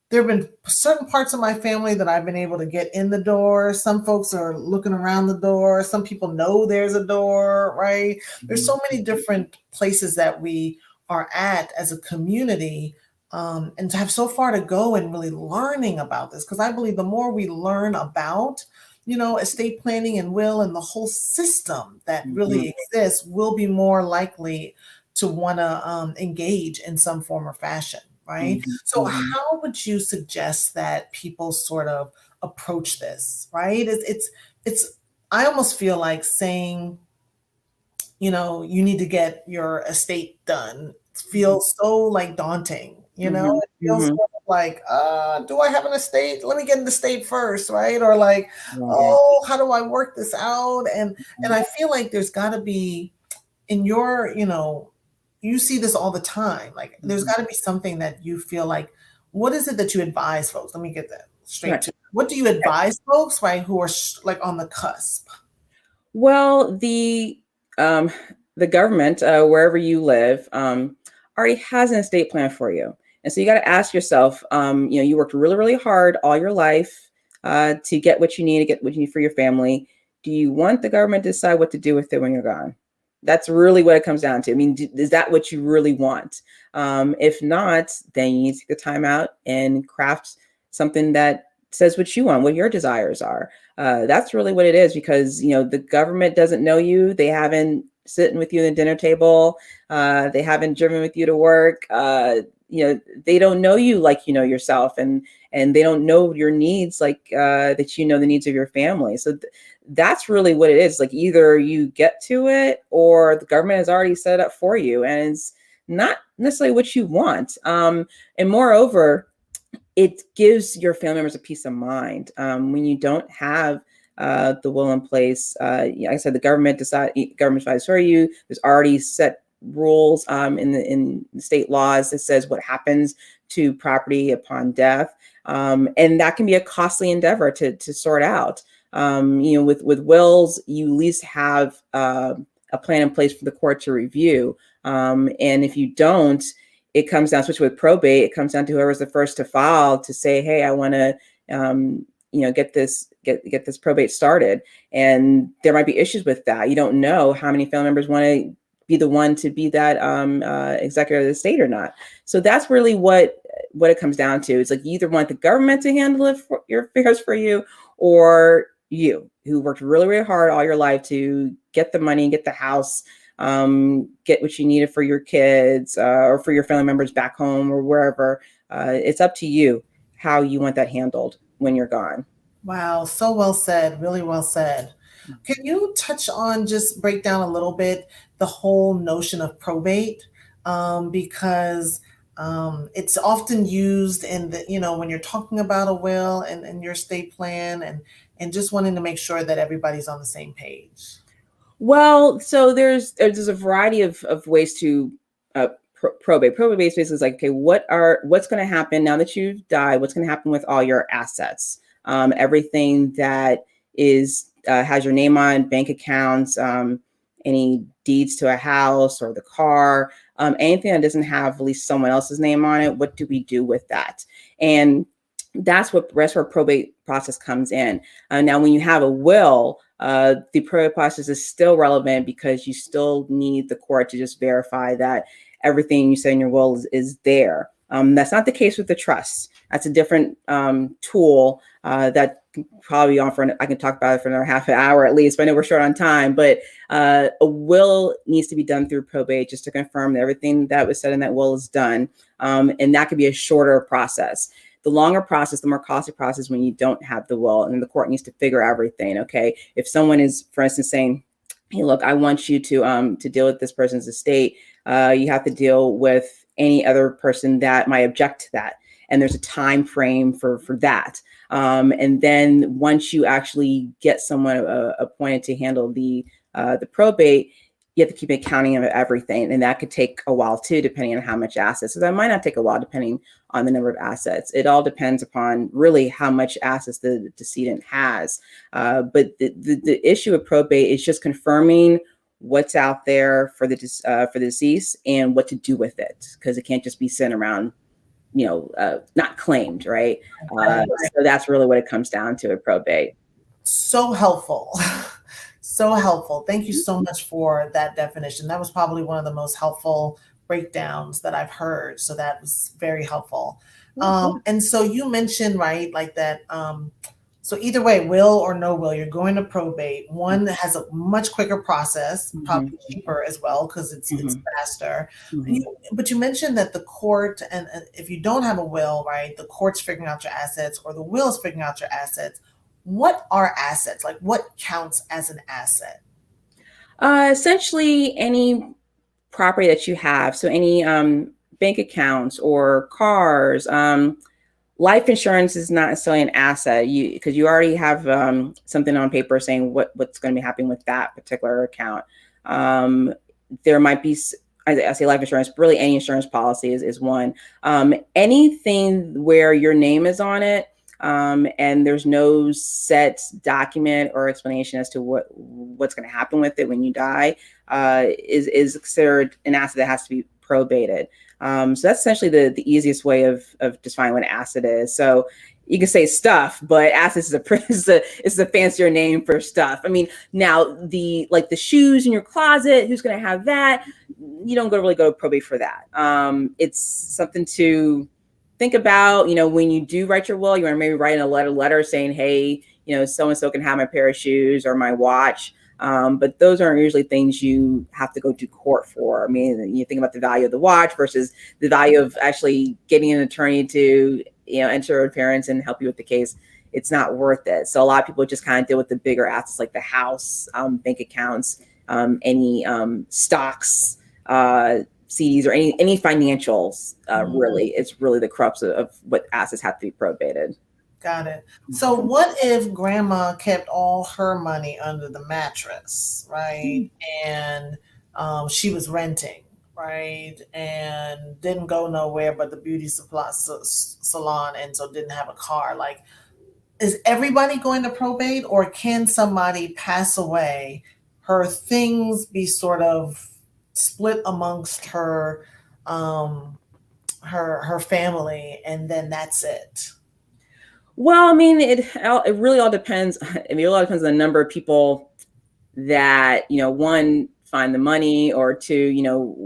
there have been certain parts of my family that I've been able to get in the door. Some folks are looking around the door. Some people know there's a door, right? There's so many different places that we are at as a community. And to have so far to go and really learning about this, because I believe the more we learn about, estate planning and will and the whole system that really exists, we'll be more likely to want to engage in some form or fashion, right? So how would you suggest that people sort of approach this, right? It's I almost feel like saying, you need to get your estate done feels so like daunting, it feels sort of like, do I have an estate? Let me get an estate first, right? Or like, oh, how do I work this out? And I feel like there's got to be in your, you see this all the time. Like there's got to be something that you feel like, what is it that you advise folks? Let me get that straight to. What do you advise folks, right, who are like on the cusp? Well, the government, wherever you live, already has an estate plan for you. And so you got to ask yourself, you worked really, really hard all your life to get what you need, to get what you need for your family. Do you want the government to decide what to do with it when you're gone? That's really what it comes down to. I mean, is that what you really want? If not, then you need to take the time out and craft something that says what you want, what your desires are. That's really what it is, because, the government doesn't know you. They haven't sitting with you at the dinner table. They haven't driven with you to work. They don't know you like you know yourself, and they don't know your needs like that the needs of your family. So that's really what it is. Like either you get to it or the government has already set it up for you, and it's not necessarily what you want. And moreover, it gives your family members a peace of mind when you don't have the will in place. Like I said, the government decides for you. There's already set rules in the state laws that says what happens to property upon death. And that can be a costly endeavor to sort out. With wills, you at least have a plan in place for the court to review. And if you don't, it comes down, especially with probate, it comes down to whoever's the first to file to say, hey, I want to, get this probate started. And there might be issues with that. You don't know how many family members want to be the one to be that executor of the estate or not. So that's really what it comes down to. It's like you either want the government to handle your affairs for you, or you, who worked really, really hard all your life to get the money, get the house, get what you needed for your kids or for your family members back home or wherever. It's up to you how you want that handled when you're gone. Wow, so well said, really well said. Can you touch on, just break down a little bit, the whole notion of probate? Because it's often used in when you're talking about a will and your estate plan, and just wanting to make sure that everybody's on the same page. Well, so there's a variety of ways to probate. Probate basically is like, okay, what's going to happen now that you've died? What's going to happen with all your assets? Everything that has your name on, bank accounts, any deeds to a house or the car, anything that doesn't have at least someone else's name on it. What do we do with that? And that's where probate process comes in. Now, when you have a will, the probate process is still relevant because you still need the court to just verify that everything you say in your will is there. That's not the case with the trust. That's a different tool that probably I can talk about it for another half an hour at least, but I know we're short on time. But a will needs to be done through probate just to confirm that everything that was said in that will is done. And that could be a shorter process. The longer process, the more costly process when you don't have the will, and the court needs to figure everything. Okay, if someone is, for instance, saying, "Hey, look, I want you to deal with this person's estate," you have to deal with any other person that might object to that, and there's a time frame for that. And then once you actually get someone appointed to handle the probate, you have to keep accounting of everything, and that could take a while too, depending on how much assets. So that might not take a while, depending on the number of assets. It all depends upon really how much assets the decedent has. But the issue of probate is just confirming what's out there for the deceased and what to do with it, because it can't just be sent around, not claimed, right? So that's really what it comes down to at probate. So helpful. So helpful. Thank you so much for that definition. That was probably one of the most helpful breakdowns that I've heard. So that was very helpful. And so you mentioned, right, like that. So either way, will or no will, you're going to probate. One that has a much quicker process, probably cheaper as well, because it's faster. But you mentioned that the court, and if you don't have a will, right, the court's figuring out your assets, or the will is figuring out your assets. What are assets? Like, what counts as an asset? Essentially, any property that you have. So any bank accounts or cars. Life insurance is not necessarily an asset, because you already have something on paper saying what's going to be happening with that particular account. There might be, I say life insurance, but really any insurance policy is one. Anything where your name is on it, and there's no set document or explanation as to what's going to happen with it when you die, is considered an asset that has to be probated. So that's essentially the easiest way of defining what an asset is. So you can say stuff, but assets is a fancier name for stuff. I mean, now the shoes in your closet, who's going to have that? You don't really go to probate for that. It's something to think about. When you do write your will, you want to maybe write in a letter saying, hey, so-and-so can have my pair of shoes or my watch. But those aren't usually things you have to go to court for. I mean, you think about the value of the watch versus the value of actually getting an attorney to, enter appearance and help you with the case. It's not worth it. So a lot of people just kind of deal with the bigger assets like the house, bank accounts, any stocks, CDs, or any financials. Really, it's really the crux of what assets have to be probated. Got it. So what if grandma kept all her money under the mattress, right? And she was renting. right? And didn't go nowhere but the beauty supply salon, and so didn't have a car. Like, is everybody going to probate, or can somebody pass away, her things be sort of split amongst her family, and then that's it? Well, I mean, it really all depends. I mean, it all depends on the number of people that, one, find the money, or two,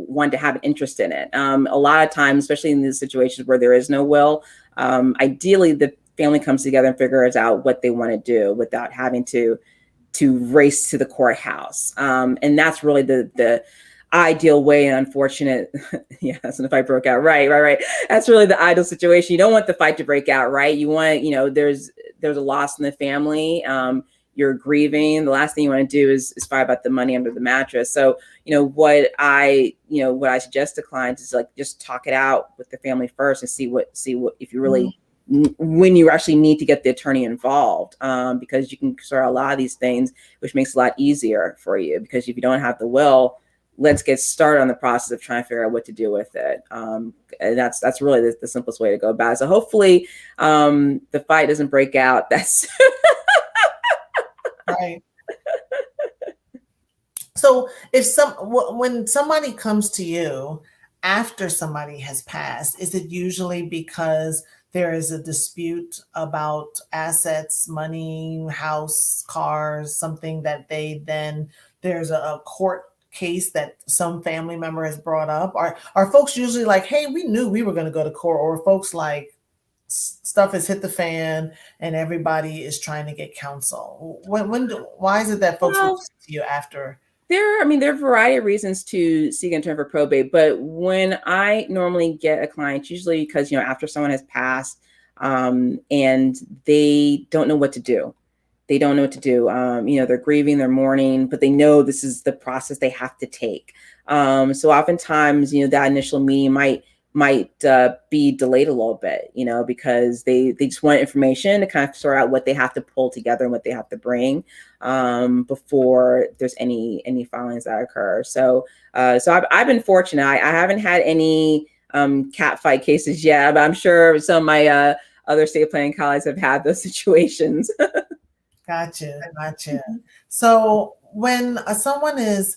one, to have an interest in it. A lot of times, especially in these situations where there is no will, ideally the family comes together and figures out what they want to do without having to race to the courthouse. And that's really the ideal way. And unfortunate, yes, and if I broke out, right. That's really the ideal situation. You don't want the fight to break out, right? You want, there's a loss in the family. You're grieving. The last thing you want to do is fight about the money under the mattress. So, what I suggest to clients is, like, just talk it out with the family first and see what if you really, when you actually need to get the attorney involved, because you can sort out a lot of these things, which makes it a lot easier for you. Because if you don't have the will, let's get started on the process of trying to figure out what to do with it. And that's really the simplest way to go about it. So hopefully the fight doesn't break out. That's right. So when somebody comes to you after somebody has passed, is it usually because there is a dispute about assets, money, house, cars, something that there's a court case that some family member has brought up? Are folks usually like, hey, we knew we were going to go to court, or folks like, stuff has hit the fan and everybody is trying to get counsel? Why is it that folks will come to you after? There are a variety of reasons to seek an attorney for probate, but when I normally get a client, usually because, after someone has passed, and they don't know what to do. They don't know what to do. They're grieving, they're mourning, but they know this is the process they have to take. So oftentimes, that initial meeting might be delayed a little bit, because they just want information to kind of sort out what they have to pull together and what they have to bring before there's any filings that occur. So I've been fortunate. I haven't had any cat fight cases yet, but I'm sure some of my other estate planning colleagues have had those situations. Gotcha. So when someone is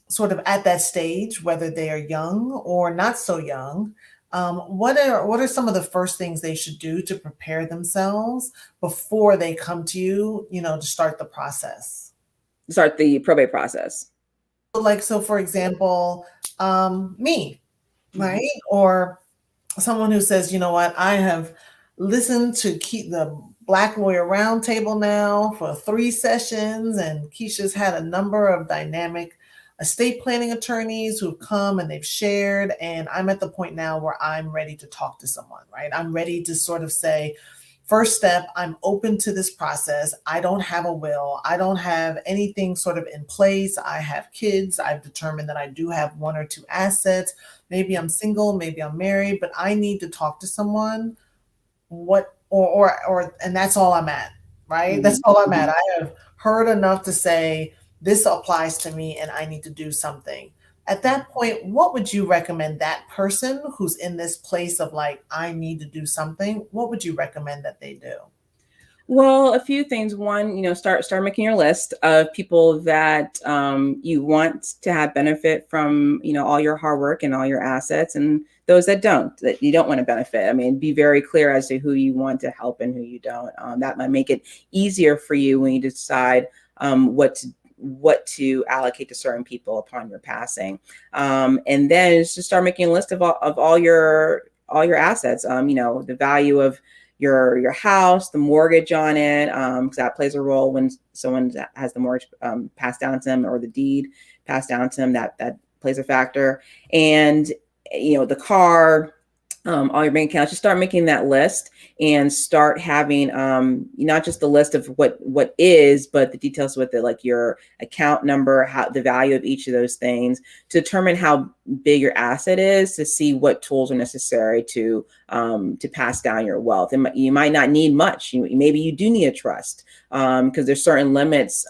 sort of at that stage, whether they are young or not so young, what are some of the first things they should do to prepare themselves before they come to you, to start the process? Start the probate process. So for example, me, right? Or someone who says, you know what, I have listened to the Black Lawyer Roundtable now for 3 sessions, and Kisha's had a number of dynamic estate planning attorneys who've come and they've shared, and I'm at the point now where I'm ready to talk to someone, right? I'm ready to sort of say, first step, I'm open to this process. I don't have a will. I don't have anything sort of in place. I have kids. I've determined that I do have 1 or 2 assets. Maybe I'm single, maybe I'm married, but I need to talk to someone. And that's all I'm at, right? Mm-hmm. That's all I'm at. I have heard enough to say, this applies to me and I need to do something. At that point, what would you recommend that person who's in this place of like, I need to do something? What would you recommend that they do? Well, a few things. One, start making your list of people that you want to have benefit from, all your hard work and all your assets, and those that you don't want to benefit. I mean, be very clear as to who you want to help and who you don't. That might make it easier for you when you decide what to allocate to certain people upon your passing. And then just start making a list of all your assets. The value of your house, the mortgage on it, because that plays a role when someone has the mortgage passed down to them, or the deed passed down to them. That plays a factor. And the car, all your bank accounts. Just start making that list and start having not just the list of what is, but the details with it, like your account number, the value of each of those things, to determine how big your asset is, to see what tools are necessary to pass down your wealth. And you might not need much. Maybe you do need a trust, because there's certain limits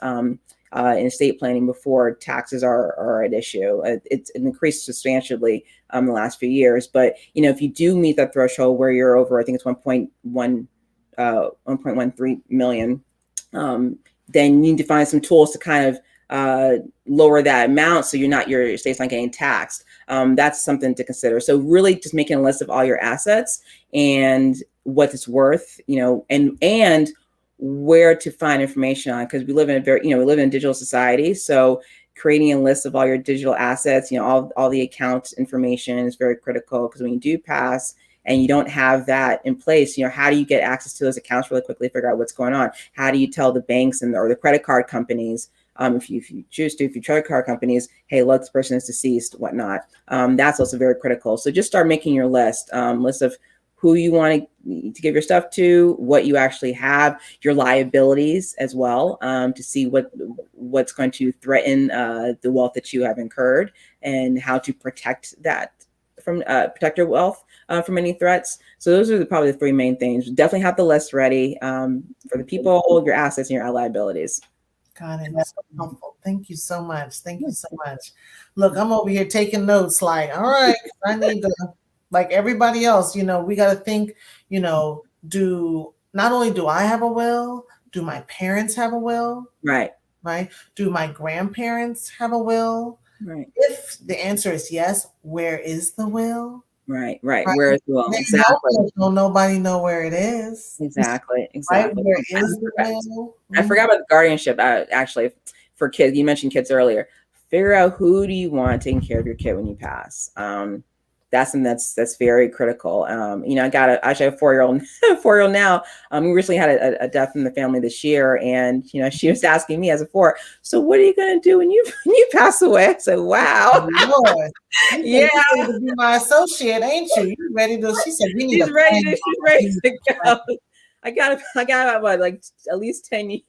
in estate planning before taxes are an issue. It's increased substantially in the last few years. But, if you do meet that threshold where you're over, I think it's 1.13 million, then you need to find some tools to kind of lower that amount so your estate's not getting taxed. That's something to consider. So really just making a list of all your assets and what it's worth, and where to find information on, because we live in we live in a digital society. So creating a list of all your digital assets, all the account information is very critical, because when you do pass and you don't have that in place, how do you get access to those accounts really quickly, figure out what's going on? How do you tell the banks or the credit card companies, if you choose to, if you credit card companies, hey, look, this person is deceased, whatnot. That's also very critical. So just start making your list of who you want to give your stuff to, what you actually have, your liabilities as well, to see what's going to threaten the wealth that you have incurred, and how to protect that protect your wealth from any threats. So those are probably the three main things. Definitely have the list ready for the people, your assets, and your liabilities. Got it. That's so helpful. Thank you so much. Thank you so much. Look, I'm over here taking notes like, all right, I need to, like everybody else, we got to think, not only do I have a will, do my parents have a will? Right. Right. Do my grandparents have a will? Right. If the answer is yes, where is the will? Right. Where is the will? Exactly. Don't nobody know where it is. Exactly. Right? Where is the will? I forgot about the guardianship. Actually, for kids, you mentioned kids earlier. Figure out who do you want taking care of your kid when you pass. That's something that's very critical. I actually have a 4-year-old now. We recently had a death in the family this year, and she was asking me as a 4, so what are you going to do when you pass away? I said, wow. Lord, yeah, you to be my associate, ain't you? You ready to? She said, we need. She's ready to go. I got about like at least 10 years.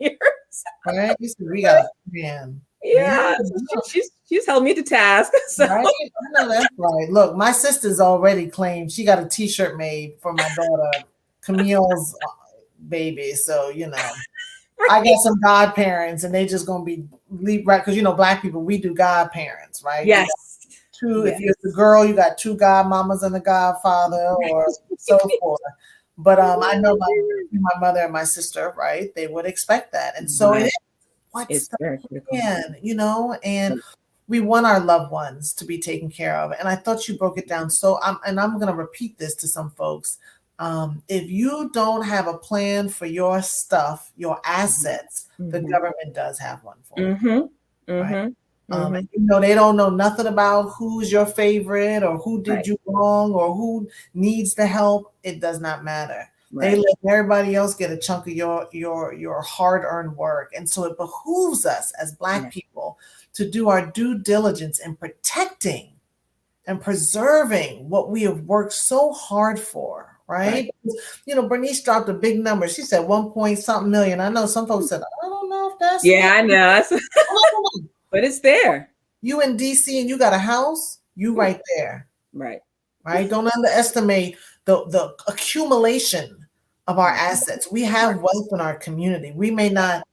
Right? You said, we got a plan. Yeah, she's held me to task. So. Right? I know that's right. Look, my sister's already claimed she got a T-shirt made for my daughter Camille's baby. So I got some godparents, and they just gonna be right, because Black people, we do godparents, right? Yes. If you're the girl, you got 2 godmamas and a godfather, or so forth. But I know my mother and my sister, right? They would expect that, and so it is. What's the plan, and we want our loved ones to be taken care of. And I thought you broke it down. So I'm going to repeat this to some folks. If you don't have a plan for your stuff, your assets, the government does have one for you. Right? And, they don't know nothing about who's your favorite, or who did you wrong, or who needs the help. It does not matter. They let everybody else get a chunk of your hard-earned work. And so it behooves us as Black people to do our due diligence in protecting and preserving what we have worked so hard for, right? Bernice dropped a big number. She said 1.something million. I know some folks said, I don't know if that's I know. But it's there. You in DC and you got a house, you right there. Right. Don't underestimate the accumulation of our assets. We have wealth in our community. We may not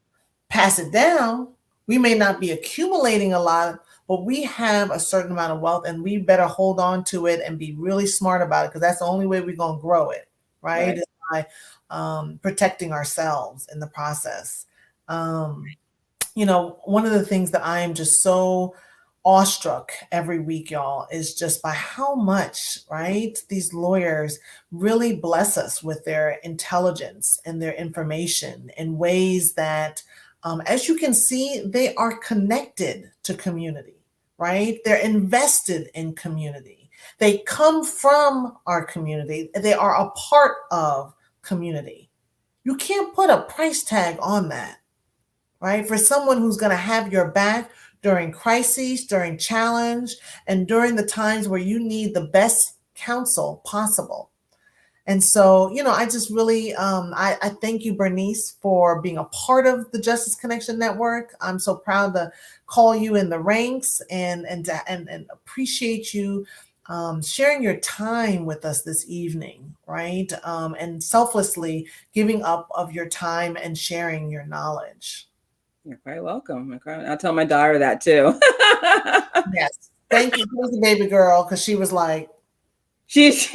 pass it down. We may not be accumulating a lot, but we have a certain amount of wealth, and we better hold on to it and be really smart about it, because that's the only way we're going to grow it, right? Is by protecting ourselves in the process. One of the things that I am just so awestruck every week, y'all, is just by how much, these lawyers really bless us with their intelligence and their information in ways that, as you can see, they are connected to community, right? They're invested in community. They come from our community. They are a part of community. You can't put a price tag on that, right? For someone who's going to have your back during crises, during challenge, and during the times where you need the best counsel possible. And so, I just really, I thank you, Bernice, for being a part of the Justice Connection Network. I'm so proud to call you in the ranks and appreciate you sharing your time with us this evening, right? And selflessly giving up of your time and sharing your knowledge. You're quite welcome. I'll tell my daughter that too. Yes. Thank you, baby girl, because she was like, she's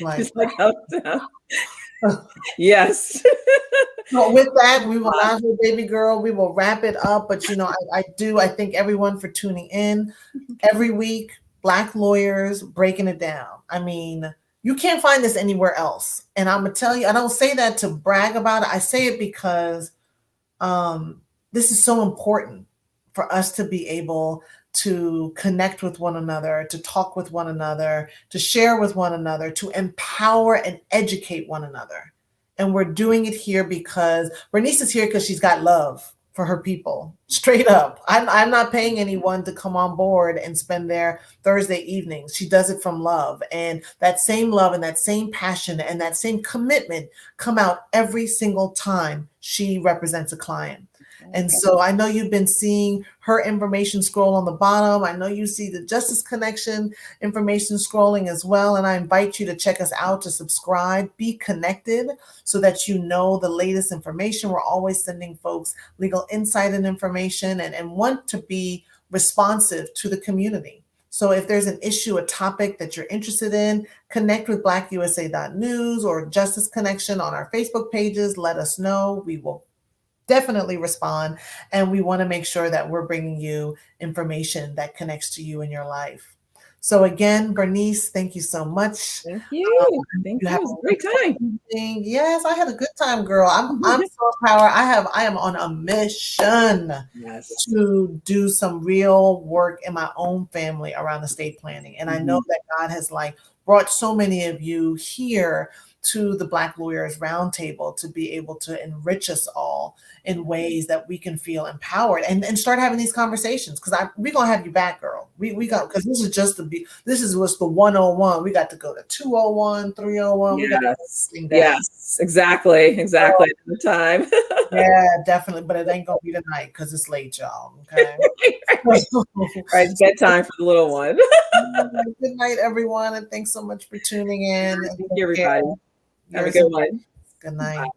like, yes. So with that, we will not hold baby girl. We will wrap it up. But I thank everyone for tuning in every week. Black lawyers breaking it down. I mean, you can't find this anywhere else. And I'm gonna tell you, I don't say that to brag about it. I say it because this is so important for us to be able to connect with one another, to talk with one another, to share with one another, to empower and educate one another. And we're doing it here because Bernice is here because she's got love for her people. Straight up. I'm not paying anyone to come on board and spend their Thursday evenings. She does it from love. And that same love and that same passion and that same commitment come out every single time she represents a client. And so I know you've been seeing her information scroll on the bottom. I know you see the Justice Connection information scrolling as well. And I invite you to check us out, to subscribe, be connected so that you know the latest information. We're always sending folks legal insight and information and want to be responsive to the community. So if there's an issue, a topic that you're interested in, connect with blackusa.news or Justice Connection on our Facebook pages. Let us know. We will definitely respond. And we want to make sure that we're bringing you information that connects to you in your life. So again, Bernice, thank you so much. Thank you. Thank you. It was a great time. Yes, I had a good time, girl. I'm so empowered. I am on a mission to do some real work in my own family around estate planning. And I know that God has brought so many of you here to the Black Lawyers Roundtable to be able to enrich us all in ways that we can feel empowered and start having these conversations. Because we're gonna have you back, girl. We got, because this is what's the 101. We got to go to 201, 301. Yes, exactly. The time. Yeah, definitely. But it ain't gonna be tonight because it's late, y'all. Okay. Right, it's bedtime for the little one. Good night, everyone, and thanks so much for tuning in. Thank you, everybody. Have a good one. Good night. Bye.